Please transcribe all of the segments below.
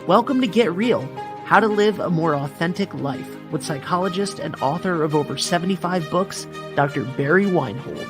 Welcome to Get Real, How to Live a More Authentic Life, with psychologist and author of over 75 books, Dr. Barry Weinhold.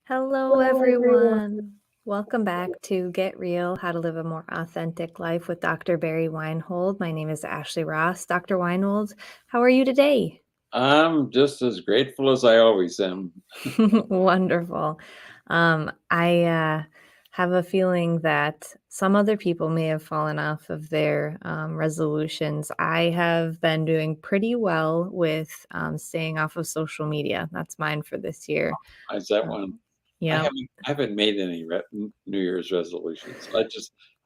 Hello, everyone. Welcome back to Get Real, How to Live a More Authentic Life with Dr. Barry Weinhold. My name is Ashley Ross. Dr. Weinhold, how are you today? I'm just as grateful as I always am. Wonderful. I have a feeling that some other people may have fallen off of their resolutions. I have been doing pretty well with staying off of social media. That's mine for this year. Is that one? Yeah. I haven't made any New Year's resolutions.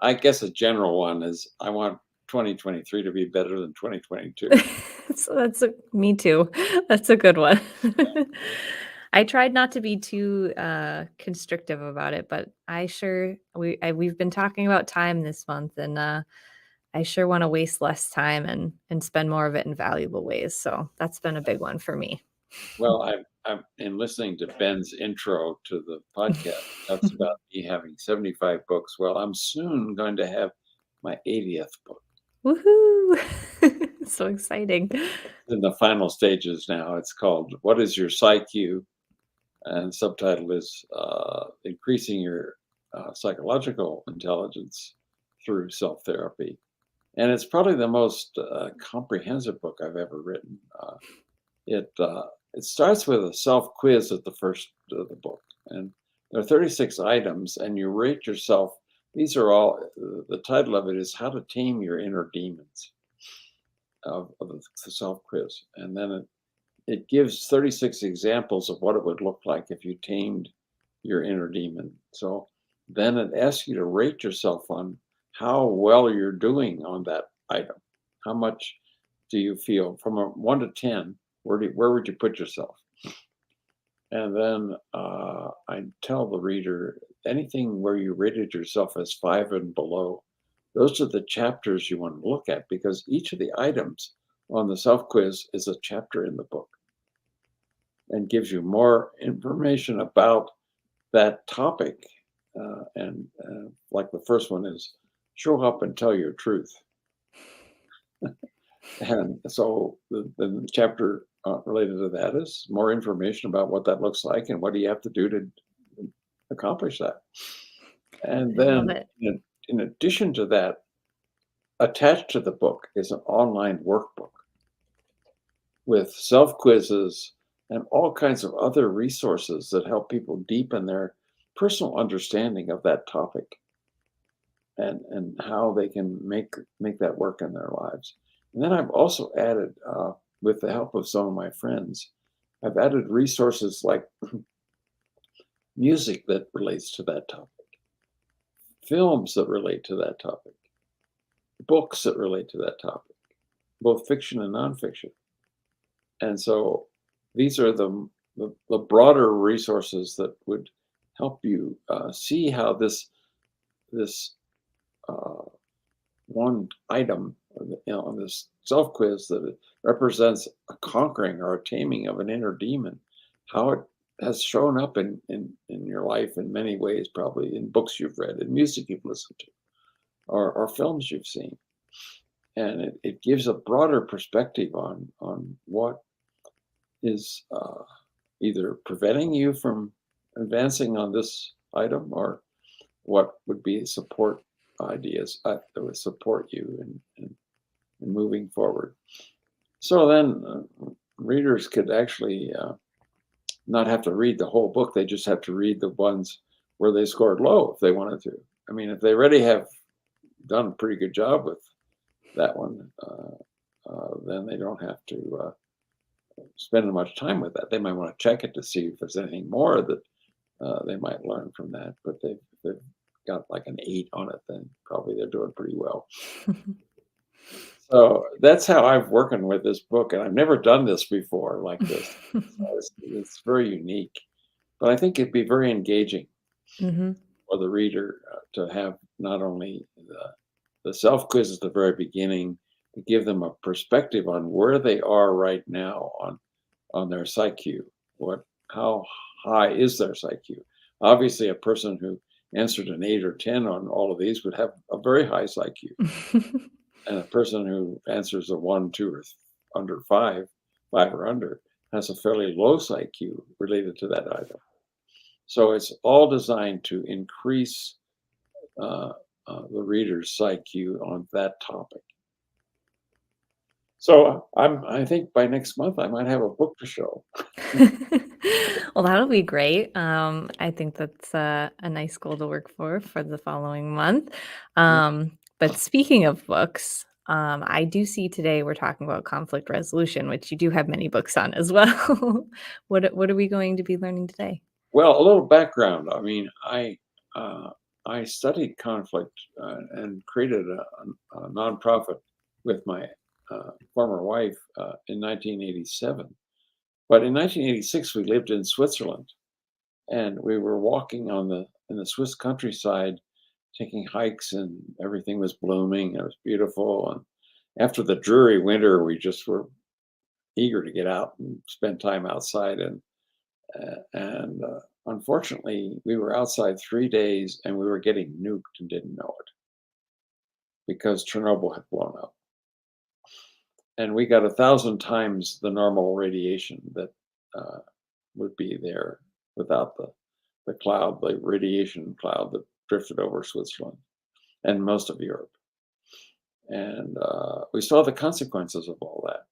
I guess a general one is I want 2023 to be better than 2022. So me too. That's a good one. I tried not to be too constrictive about it, but we've been talking about time this month, and I sure want to waste less time and spend more of it in valuable ways. So that's been a big one for me. Well, I'm in listening to Ben's intro to the podcast. Talks about me having 75 books. Well, I'm soon going to have my 80th book. Woohoo! So exciting. In the final stages now. It's called What is Your PsyQ? And subtitle is Increasing Your Psychological Intelligence Through Self-Therapy. And it's probably the most comprehensive book I've ever written. It starts with a self-quiz at the first of the book. And there are 36 items, and you rate yourself. These are all, the title of it is How to Tame Your Inner Demons, of the self-quiz. And then it gives 36 examples of what it would look like if you tamed your inner demon. So then it asks you to rate yourself on how well you're doing on that item. How much do you feel from a 1 to 10? Where would you put yourself? And then I tell the reader anything where you rated yourself as 5 and below. Those are the chapters you want to look at, because each of the items on the self-quiz is a chapter in the book and gives you more information about that topic. Like the first one is show up and tell your truth. And so the chapter related to that is more information about what that looks like and what do you have to do to accomplish that. And then in addition to that, attached to the book is an online workbook with self-quizzes and all kinds of other resources that help people deepen their personal understanding of that topic and how they can make that work in their lives. And then I've also added, with the help of some of my friends, I've added resources like music that relates to that topic, films that relate to that topic, books that relate to that topic, both fiction and nonfiction. And so these are the broader resources that would help you see how this one item on this self-quiz that represents a conquering or a taming of an inner demon, how it has shown up in your life in many ways, probably in books you've read, in music you've listened to, or films you've seen. And it gives a broader perspective on what is either preventing you from advancing on this item, or what would be support ideas that would support you in moving forward. So then readers could actually not have to read the whole book. They just have to read the ones where they scored low if they wanted to. I mean, if they already have done a pretty good job with that one, then they don't have to spend much time with that. They might want to check it to see if there's anything more that they might learn from that. But they've got like an 8 on it, then probably they're doing pretty well. So that's how I'm working with this book, and I've never done this before like this. So it's very unique, but I think it'd be very engaging Hmm. for the reader to have not only the self quiz at the very beginning, to give them a perspective on where they are right now on their PsyQ. How high is their PsyQ? Obviously, a person who answered an 8 or 10 on all of these would have a very high PsyQ. And a person who answers a 1, 2, or under 5, 5 or under, has a fairly low PsyQ related to that item. So it's all designed to increase the reader's PsyQ on that topic. So I think by next month I might have a book to show. Well, that'll be great. I think that's a nice goal to work for the following month. But speaking of books, I do see today we're talking about conflict resolution, which you do have many books on as well. What are we going to be learning today? Well, a little background. I mean, I studied conflict and created a nonprofit with my former wife in 1987. But in 1986, we lived in Switzerland, and we were walking in the Swiss countryside, taking hikes, and everything was blooming. It was beautiful. And after the dreary winter, we just were eager to get out and spend time outside. And unfortunately, we were outside 3 days, and we were getting nuked and didn't know it because Chernobyl had blown up. And we got 1,000 times the normal radiation that would be there without the cloud, the radiation cloud that drifted over Switzerland and most of Europe. And we saw the consequences of all that.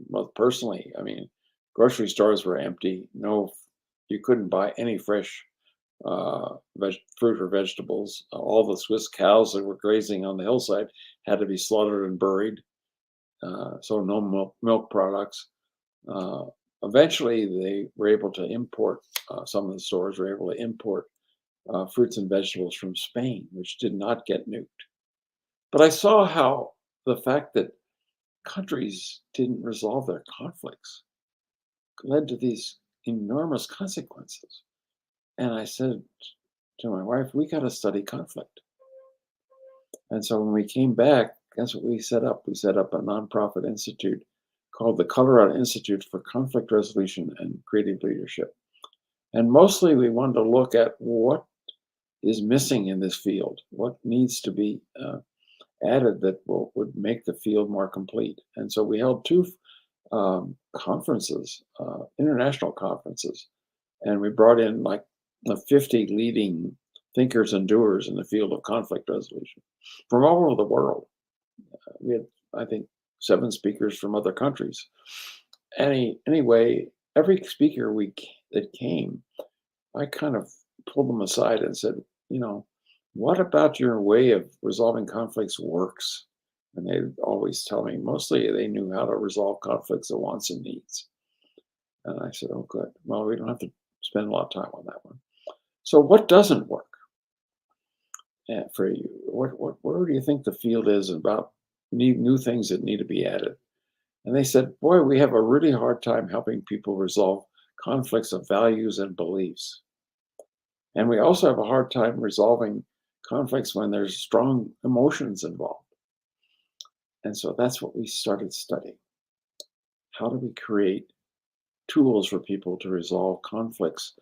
Well, personally, I mean, grocery stores were empty. No, you couldn't buy any fresh fruit or vegetables. All the Swiss cows that were grazing on the hillside had to be slaughtered and buried. So no milk products. Eventually, they were able to import, some of the stores were able to import fruits and vegetables from Spain, which did not get nuked. But I saw how the fact that countries didn't resolve their conflicts led to these enormous consequences. And I said to my wife, we got to study conflict. And so when we came back, guess what we set up? We set up a nonprofit institute called the Colorado Institute for Conflict Resolution and Creative Leadership. And mostly we wanted to look at what is missing in this field, what needs to be added that would make the field more complete. And so we held 2 conferences, international conferences, and we brought in like 50 leading thinkers and doers in the field of conflict resolution from all over the world. We had, I think, 7 speakers from other countries. Anyway, every speaker that came, I kind of pulled them aside and said, what about your way of resolving conflicts works? And they'd always tell me, mostly they knew how to resolve conflicts of wants and needs. And I said, oh, good. Well, we don't have to spend a lot of time on that one. So what doesn't work for you? Where do you think the field is about new things that need to be added? And they said, boy, we have a really hard time helping people resolve conflicts of values and beliefs. And we also have a hard time resolving conflicts when there's strong emotions involved. And so that's what we started studying. How do we create tools for people to resolve conflicts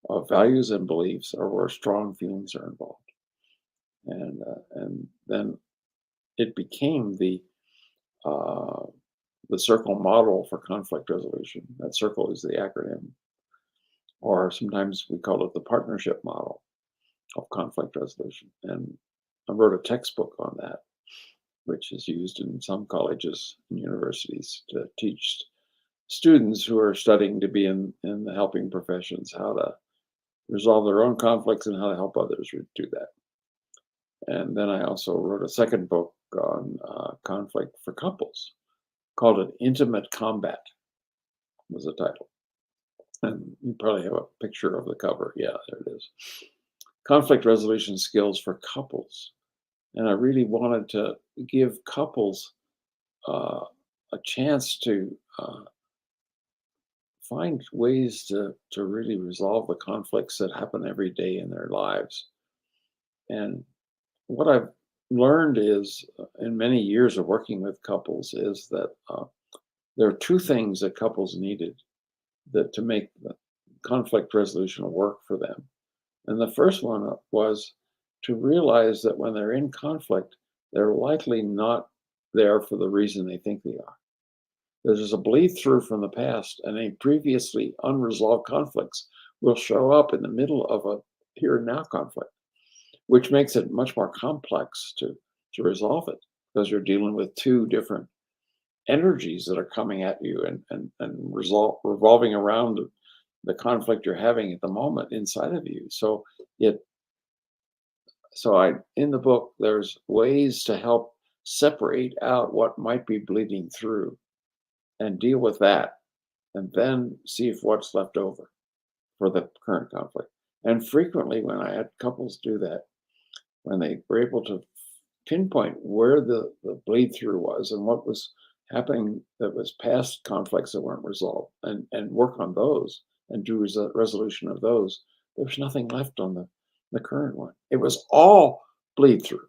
of values and beliefs or where strong feelings are involved? And then it became the circle model for conflict resolution. That circle is the acronym. Or sometimes we call it the partnership model of conflict resolution. And I wrote a textbook on that, which is used in some colleges and universities to teach students who are studying to be in the helping professions how to resolve their own conflicts and how to help others do that. And then I also wrote a second book on conflict for couples called An Intimate Combat was the title. And you probably have a picture of the cover. Yeah, there it is. Conflict resolution skills for couples. And I really wanted to give couples a chance to find ways to really resolve the conflicts that happen every day in their lives. And what I've learned is, in many years of working with couples, is that there are two things that couples needed that to make the conflict resolution work for them. And the first one was to realize that when they're in conflict, they're likely not there for the reason they think they are. There's a bleed through from the past, and any previously unresolved conflicts will show up in the middle of a here and now conflict, which makes it much more complex to resolve it because you're dealing with two different energies that are coming at you and revolving around the conflict you're having at the moment inside of you. It so I in the book there's ways to help separate out what might be bleeding through and deal with that, and then see if what's left over for the current conflict. And frequently, when I had couples do that, when they were able to pinpoint where the bleed through was and what was happening that was past conflicts that weren't resolved, and work on those and do resolution of those, there's nothing left on the current one. It was all bleed through.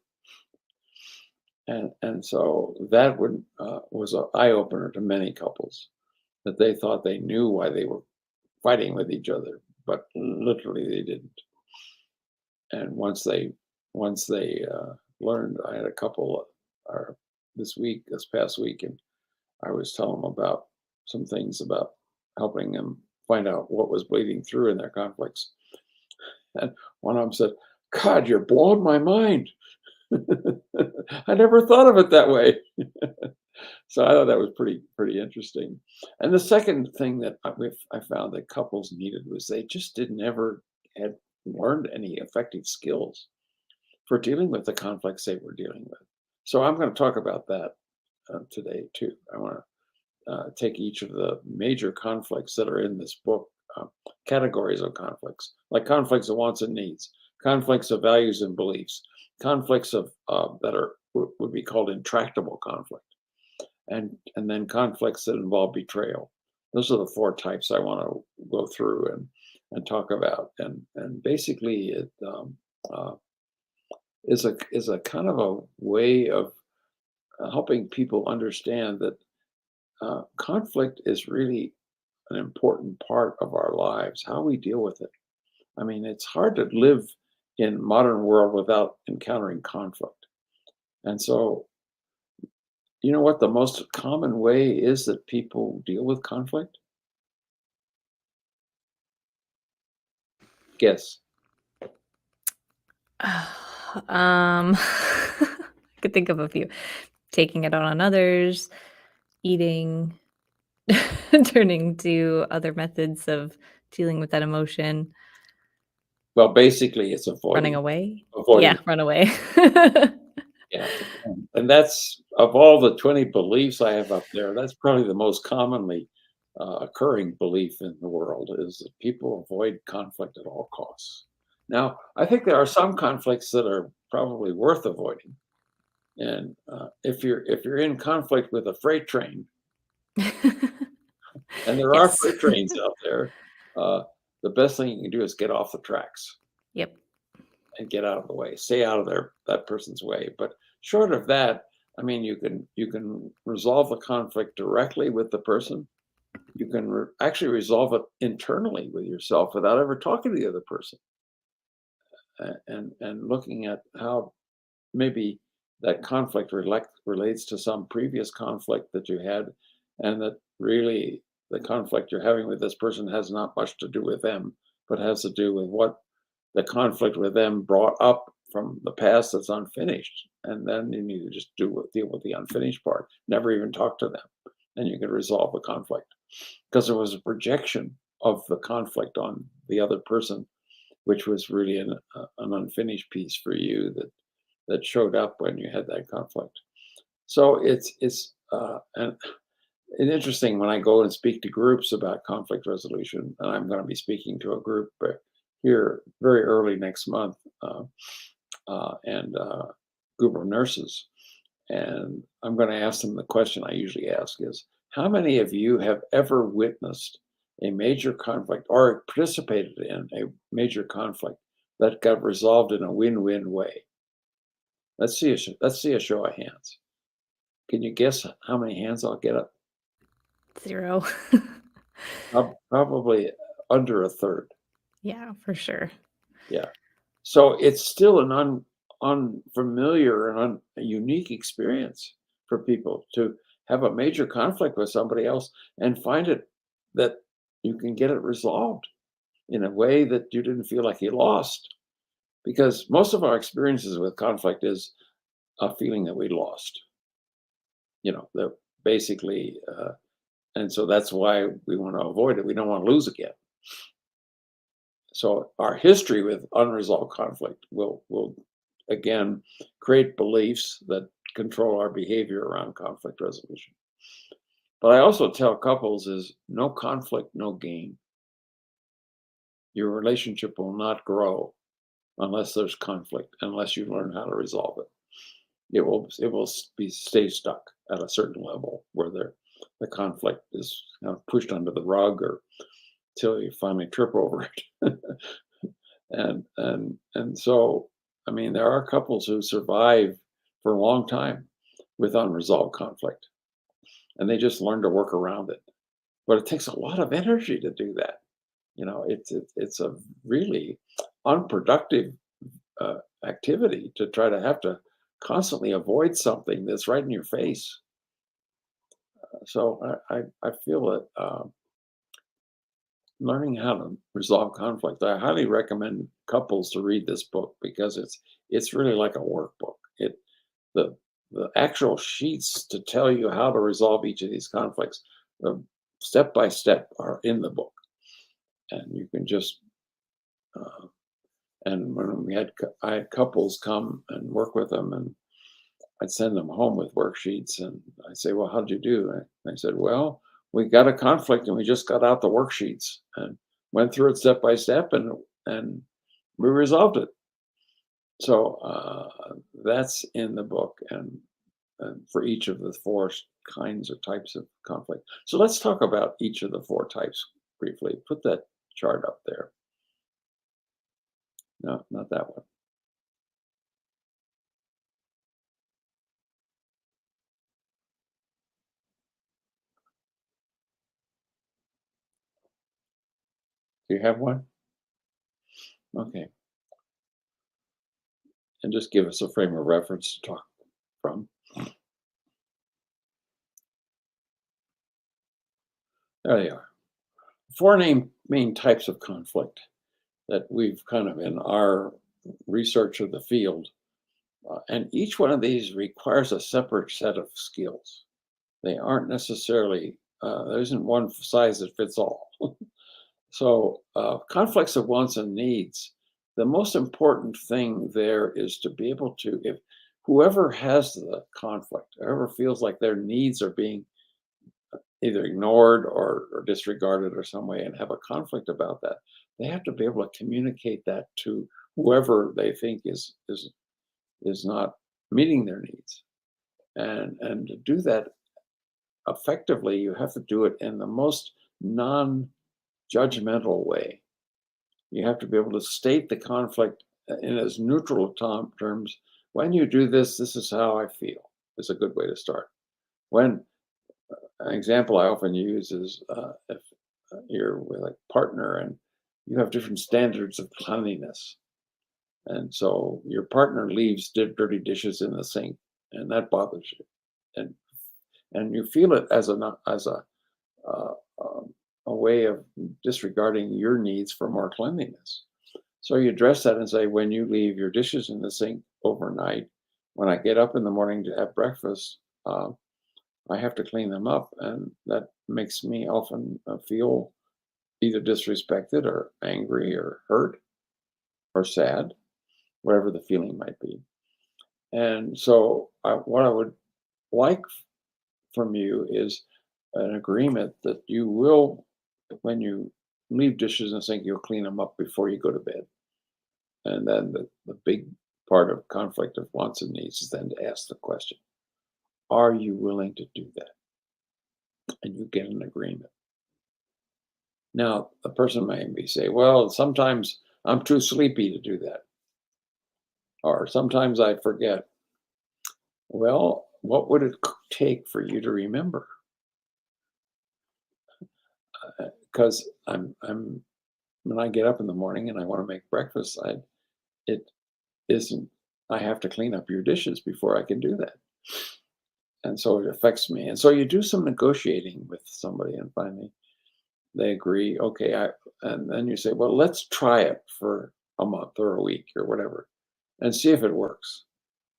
And so that was an eye opener to many couples that they thought they knew why they were fighting with each other, but literally they didn't. And once they learned, I had a couple this past week, and I was telling them about some things about helping them find out what was bleeding through in their conflicts. And one of them said, "God, you're blowing my mind. I never thought of it that way." So I thought that was pretty interesting. And the second thing that I found that couples needed was they just didn't ever had learned any effective skills for dealing with the conflicts they were dealing with. So I'm going to talk about that today too. I want to take each of the major conflicts that are in this book, categories of conflicts, like conflicts of wants and needs, conflicts of values and beliefs, conflicts of that are would be called intractable conflict, and then conflicts that involve betrayal. Those are the four types I want to go through and talk about. And basically, it is a kind of a way of helping people understand that conflict is really an important part of our lives, how we deal with it. I mean, it's hard to live in modern world without encountering conflict. And so, you know what the most common way is that people deal with conflict? Guess. I could think of a few. Taking it out on others, eating, turning to other methods of dealing with that emotion, Well, basically, it's running avoiding. away. Yeah, Avoiding. run away. Yeah. And that's of all the 20 beliefs I have up there, that's probably the most commonly occurring belief in the world is that people avoid conflict at all costs. Now, I think there are some conflicts that are probably worth avoiding. And if you're in conflict with a freight train, and there are Yes. freight trains out there, the best thing you can do is get off the tracks Yep. and get out of the way, stay out of that person's way. But short of that, I mean, you can resolve the conflict directly with the person. You can actually resolve it internally with yourself without ever talking to the other person, and looking at how maybe that conflict relates to some previous conflict that you had, and that really the conflict you're having with this person has not much to do with them, but has to do with what the conflict with them brought up from the past that's unfinished. And then you need to just deal with the unfinished part, never even talk to them, and you can resolve the conflict because there was a projection of the conflict on the other person, which was really an unfinished piece for you that showed up when you had that conflict. So and interesting when I go and speak to groups about conflict resolution, and I'm going to be speaking to a group here very early next month, and group of nurses, and I'm going to ask them the question I usually ask is, how many of you have ever witnessed a major conflict or participated in a major conflict that got resolved in a win-win way? Let's see a show of hands. Can you guess how many hands I'll get up? 0. Probably under a third. Yeah, for sure. Yeah. So it's still an unfamiliar and a unique experience for people to have a major conflict with somebody else and find it that you can get it resolved in a way that you didn't feel like you lost. Because most of our experiences with conflict is a feeling that we lost. That basically, and so that's why we want to avoid it. We don't want to lose again. So our history with unresolved conflict will again create beliefs that control our behavior around conflict resolution. But I also tell couples is no conflict, no gain. Your relationship will not grow unless there's conflict, unless you learn how to resolve it. It will stay stuck at a certain level where the conflict is pushed under the rug or till you finally trip over it. and so, I mean, there are couples who survive for a long time with unresolved conflict, and they just learn to work around it. But it takes a lot of energy to do that. It's a really unproductive activity to try to have to constantly avoid something that's right in your face. So I feel that learning how to resolve conflict, I highly recommend couples to read this book because it's really like a workbook. The actual sheets to tell you how to resolve each of these conflicts, step by step, are in the book, and you can just. And when I had couples come and work with them, and I'd send them home with worksheets, and I'd say, "Well, how'd you do?" And they said, "Well, we got a conflict, and we just got out the worksheets and went through it step by step, and we resolved it." So that's in the book, and for each of the four kinds or types of conflict. So let's talk about each of the four types briefly. Put that chart up there. No, not that one. Do you have one? Okay. And just give us a frame of reference to talk from. There they are. Four main types of conflict that we've kind of in our research of the field. And each one of these requires a separate set of skills. They aren't necessarily, there isn't one size that fits all. So conflicts of wants and needs, the most important thing there is to be able to, if whoever has the conflict, whoever feels like their needs are being either ignored or disregarded or some way and have a conflict about that, they have to be able to communicate that to whoever they think is not meeting their needs. And to do that effectively, you have to do it in the most non-judgmental way. You have to be able to state the conflict in as neutral terms. When you do this, this is how I feel. Is a good way to start. When an example I often use is if you're with a partner and you have different standards of cleanliness, and so your partner leaves dirty dishes in the sink, and that bothers you, and you feel it as uh, a way of disregarding your needs for more cleanliness. So you address that and say, when you leave your dishes in the sink overnight, when I get up in the morning to have breakfast, I have to clean them up, and that makes me often feel either disrespected or angry or hurt or sad, whatever the feeling might be. And so what I would like from you is an agreement that you will, when you leave dishes in the sink, you'll clean them up before you go to bed. And then the big part of conflict of wants and needs is then to ask the question, are you willing to do that? And you get an agreement. Now, the person may be say, well, sometimes I'm too sleepy to do that. Or sometimes I forget. Well, what would it take for you to remember? Because I'm when I get up in the morning and I want to make breakfast, it isn't. I have to clean up your dishes before I can do that, and so it affects me. And so you do some negotiating with somebody, and finally they agree. Okay, and then you say, well, let's try it for a month or a week or whatever, and see if it works.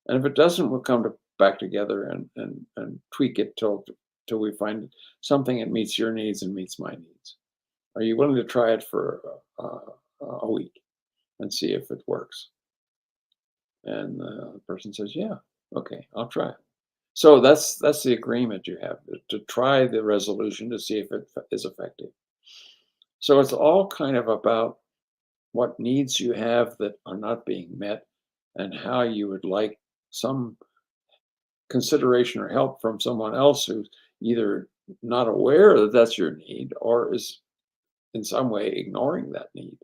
And if it doesn't, we'll come back together and tweak it till we find something that meets your needs and meets my needs. Are you willing to try it for a week and see if it works? And the person says, "Yeah, okay, I'll try it." So that's the agreement you have to try the resolution to see if it is effective. So it's all kind of about what needs you have that are not being met, and how you would like some consideration or help from someone else who's either not aware that that's your need or is in some way ignoring that need.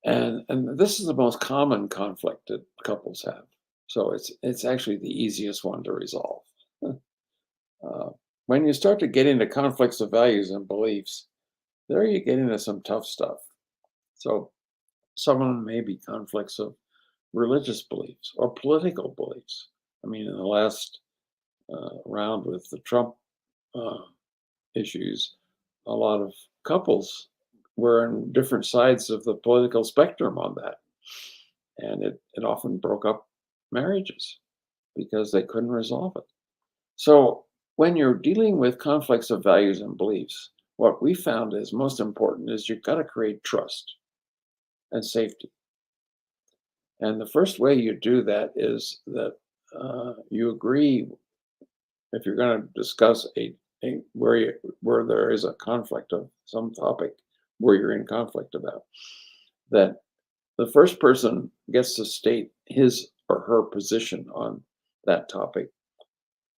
And this is the most common conflict that couples have. So it's actually the easiest one to resolve. uh, when you start to get into conflicts of values and beliefs, there you get into some tough stuff. So some of them may be conflicts of religious beliefs or political beliefs. I mean, in the last round with the Trump uh, issues, a lot of couples were on different sides of the political spectrum on that. And it often broke up marriages because they couldn't resolve it. So when you're dealing with conflicts of values and beliefs, what we found is most important is you've got to create trust and safety. And the first way you do that is that you agree if you're going to discuss where there is a conflict of some topic where you're in conflict about, that the first person gets to state his or her position on that topic,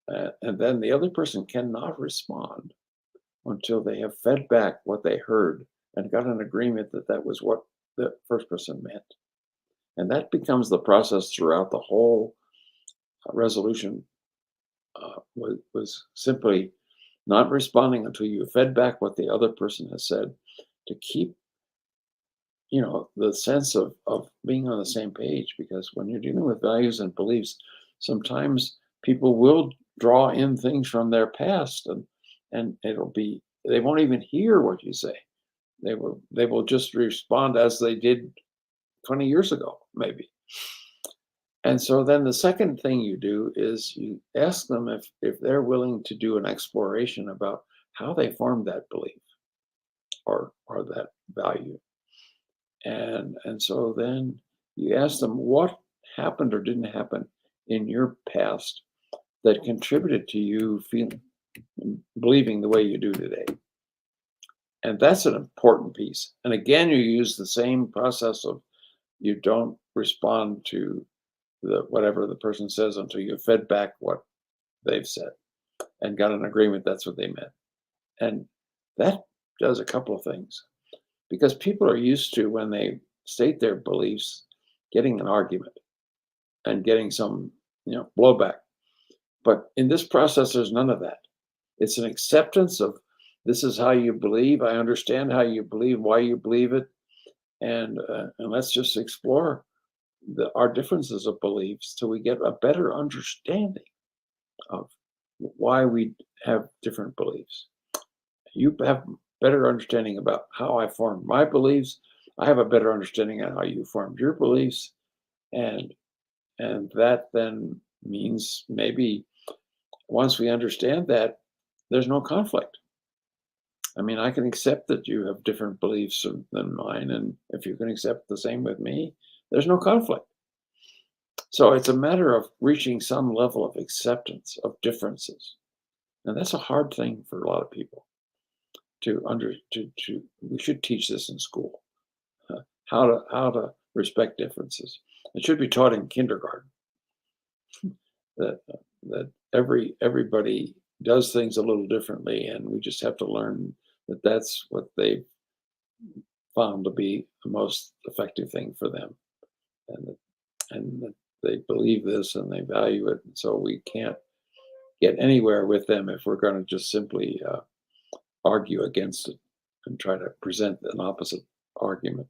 and then the other person cannot respond until they have fed back what they heard and got an agreement that that was what the first person meant. And that becomes the process throughout the whole resolution. Was simply not responding until you fed back what the other person has said, to keep the sense of being on the same page. Because when you're dealing with values and beliefs, sometimes people will draw in things from their past, and they won't even hear what you say. They will just respond as they did 20 years ago, maybe. And so then the second thing you do is you ask them if they're willing to do an exploration about how they formed that belief or that value. And so then you ask them what happened or didn't happen in your past that contributed to you feeling believing the way you do today. And that's an important piece. And again, you use the same process of you don't respond to whatever the person says until you fed back what they've said and got an agreement that's what they meant. And that does a couple of things, because people are used to, when they state their beliefs, getting an argument and getting some blowback. But in this process, there's none of that. It's an acceptance of, this is how you believe. I understand how you believe, why you believe it, and let's just explore our differences of beliefs till we get a better understanding of why we have different beliefs. You have better understanding about how I formed my beliefs. I have a better understanding of how you formed your beliefs, and that then means maybe once we understand that, there's no conflict. I mean, I can accept that you have different beliefs than mine, and if you can accept the same with me, there's no conflict. So it's a matter of reaching some level of acceptance of differences. And that's a hard thing for a lot of people to we should teach this in school. How to respect differences. It should be taught in kindergarten that everybody does things a little differently, and we just have to learn that that's what they found to be the most effective thing for them, and that they believe this and they value it, and so we can't get anywhere with them if we're going to just simply argue against it and try to present an opposite argument.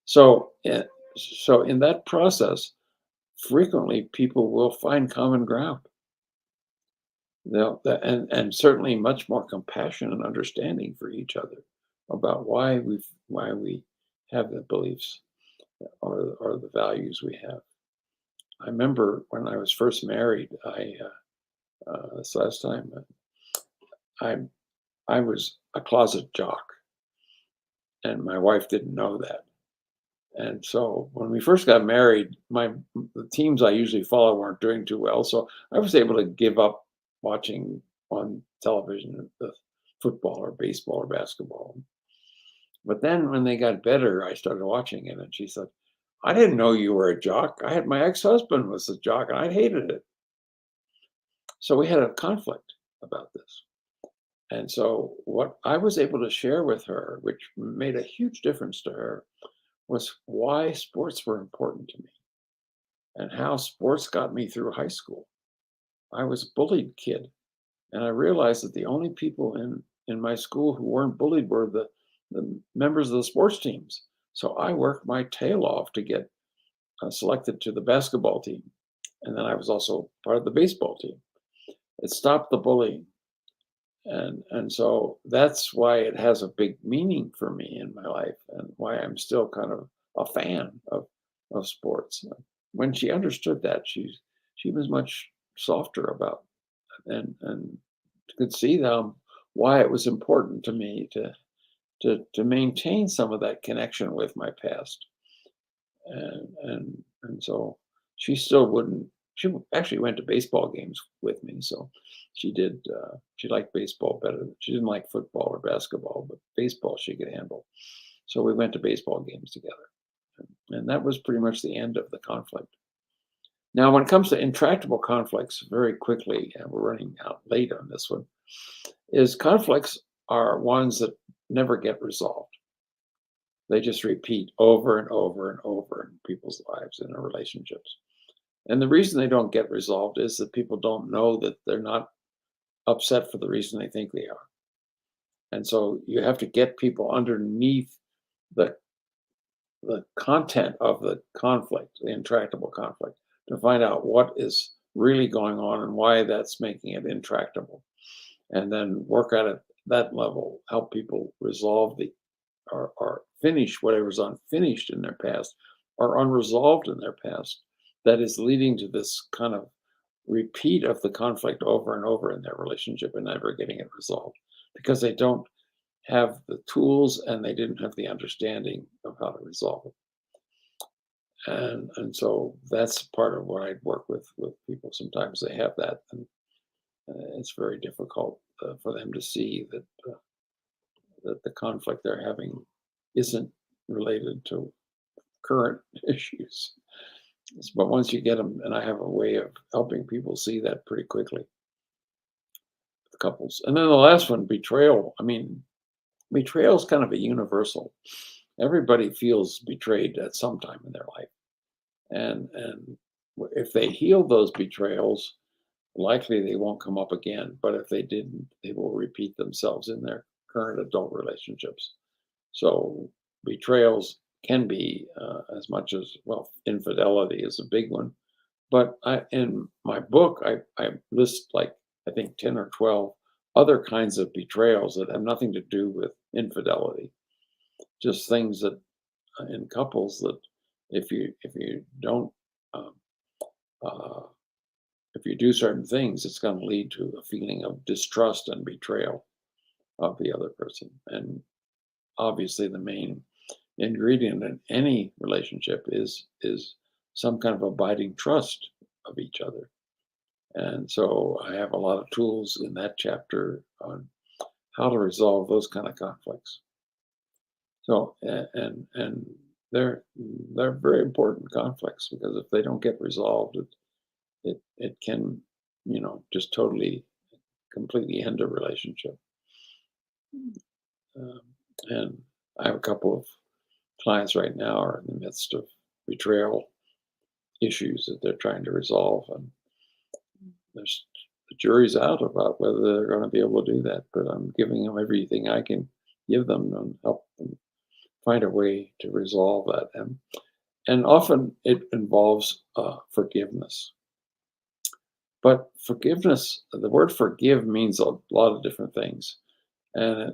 So, so in that process, frequently people will find common ground. And certainly much more compassion and understanding for each other about why we have the beliefs or the values we have. I remember when I was first married, this last time, I I was a closet jock, and my wife didn't know that. And so when we first got married, the teams I usually follow weren't doing too well, so I was able to give up watching on television the football or baseball or basketball. But then when they got better, I started watching it, and she said, "I didn't know you were a jock. I had my ex-husband was a jock, and I hated it." So we had a conflict about this. And so what I was able to share with her, which made a huge difference to her, was why sports were important to me and how sports got me through high school. I was a bullied kid, and I realized that the only people in my school who weren't bullied were the members of the sports teams. So I worked my tail off to get selected to the basketball team, and then I was also part of the baseball team. It stopped the bullying, and so that's why it has a big meaning for me in my life, and why I'm still kind of a fan of sports. When she understood that, she was much softer about it, and could see them why it was important to me to maintain some of that connection with my past, and so she still wouldn't. Actually went to baseball games with me, so she did. She liked baseball better. She didn't like football or basketball, but baseball she could handle. So we went to baseball games together, and that was pretty much the end of the conflict. Now, when it comes to intractable conflicts, very quickly, and we're running out late on this one, is conflicts are ones that never get resolved. They just repeat over and over and over in people's lives and in relationships. And the reason they don't get resolved is that people don't know that they're not upset for the reason they think they are. And so you have to get people underneath the the content of the conflict, the intractable conflict, to find out what is really going on and why that's making it intractable. And then work at it that level, help people resolve or finish whatever's unfinished in their past or unresolved in their past that is leading to this kind of repeat of the conflict over and over in their relationship and never getting it resolved because they don't have the tools and they didn't have the understanding of how to resolve it. And so that's part of what I'd work with people. Sometimes they have that, and it's very difficult for them to see that the conflict they're having isn't related to current issues. But once you get them, and I have a way of helping people see that pretty quickly, couples. And then the last one, betrayal. I mean, betrayal is kind of a universal. Everybody feels betrayed at some time in their life, and if they heal those betrayals, likely they won't come up again. But if they didn't, they will repeat themselves in their current adult relationships. So betrayals can be as much as, well, infidelity is a big one. But in my book, I list like I think 10 or 12 other kinds of betrayals that have nothing to do with infidelity. Just things that in couples that if you don't um, uh, if you do certain things, it's going to lead to a feeling of distrust and betrayal of the other person. And obviously, the main ingredient in any relationship is some kind of abiding trust of each other. And so I have a lot of tools in that chapter on how to resolve those kind of conflicts. So and they're very important conflicts, because if they don't get resolved, it can, just totally completely end a relationship. Um, and I have a couple of clients right now are in the midst of betrayal issues that they're trying to resolve, and there's the jury's out about whether they're going to be able to do that. But I'm giving them everything I can give them and help them find a way to resolve that. And often it involves forgiveness. But forgiveness, the word forgive means a lot of different things. And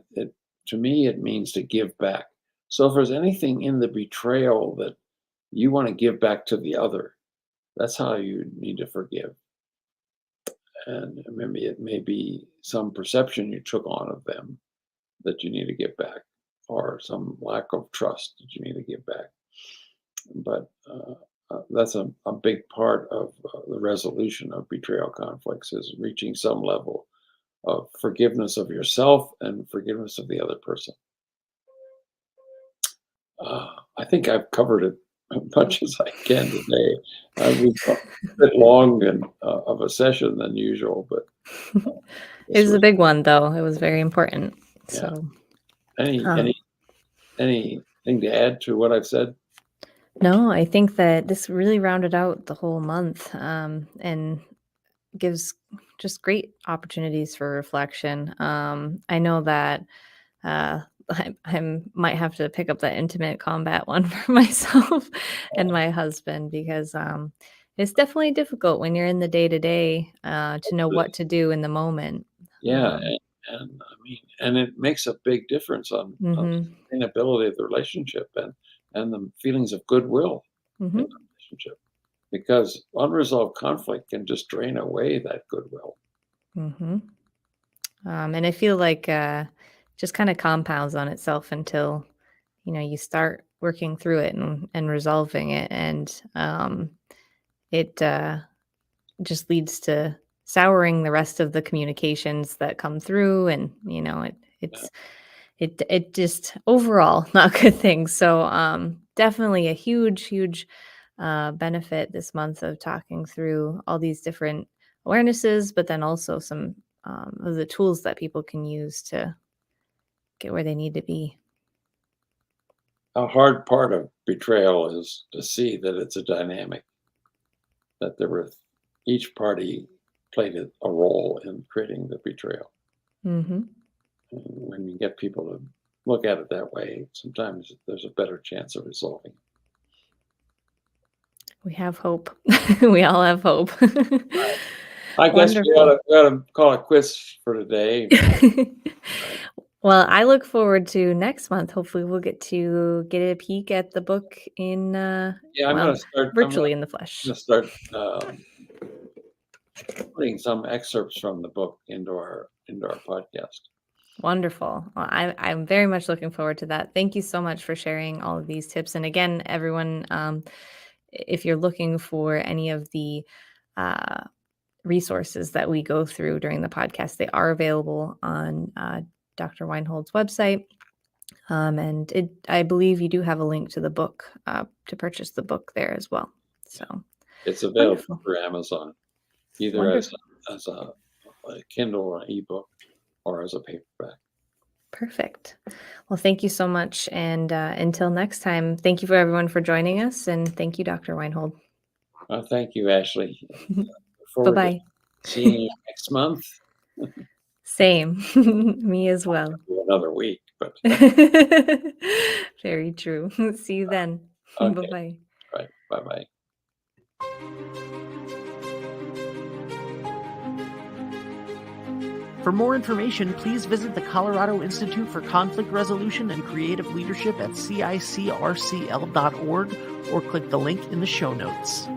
to me, it means to give back. So if there's anything in the betrayal that you want to give back to the other, that's how you need to forgive. And maybe it may be some perception you took on of them that you need to give back, or some lack of trust that you need to give back. But that's a big part of the resolution of betrayal conflicts, is reaching some level of forgiveness of yourself and forgiveness of the other person. I think I've covered it as much as I can today. We've got a bit long and of a session than usual, but It was a big one, though. It was very important. Yeah. So, anything to add to what I've said? no, I think that this really rounded out the whole month, and gives just great opportunities for reflection. I know that I might have to pick up that intimate combat one for myself and my husband, because it's definitely difficult when you're in the day to day to know what to do in the moment. Yeah, Um, and I mean, and it makes a big difference on mhm, sustainability of the relationship, and the feelings of goodwill in mhm, the relationship, because unresolved conflict can just drain away that goodwill. mhm. And I feel like just kind of compounds on itself until you start working through it and resolving it, and it just leads to souring the rest of the communications that come through, and it just overall not good things. So definitely a huge benefit this month of talking through all these different awarenesses, but then also some of the tools that people can use to get where they need to be. A hard part of betrayal is to see that it's a dynamic, that each party played a role in creating the betrayal. Hmm. And when you get people to look at it that way, sometimes there's a better chance of resolving. We have hope. We all have hope. I guess we Wonderful. ought to call it quits for today. Well, I look forward to next month. Hopefully, we'll get to get a peek at the book in, Yeah, well, I'm virtually in the flesh. gonna start putting some excerpts from the book into our podcast. Wonderful. Well, I'm very much looking forward to that. Thank you so much for sharing all of these tips. And again, everyone, if you're looking for any of the uh, resources that we go through during the podcast, they are available on Dr. Weinhold's website. And I believe you do have a link to the book to purchase the book there as well. So It's available wonderful. through Amazon, either Wonderful. as a Kindle or an ebook, or as a paperback. Perfect. Well, thank you so much. And until next time, thank you for everyone for joining us. And thank you, Dr. Weinhold. Thank you, Ashley. Look forward to Bye-bye. seeing you next month. Same. Me as well. Another week, but Very true. See you then. okay. Bye-bye. Right. Bye-bye. For more information, please visit the Colorado Institute for Conflict Resolution and Creative Leadership at CICRCL.org or click the link in the show notes.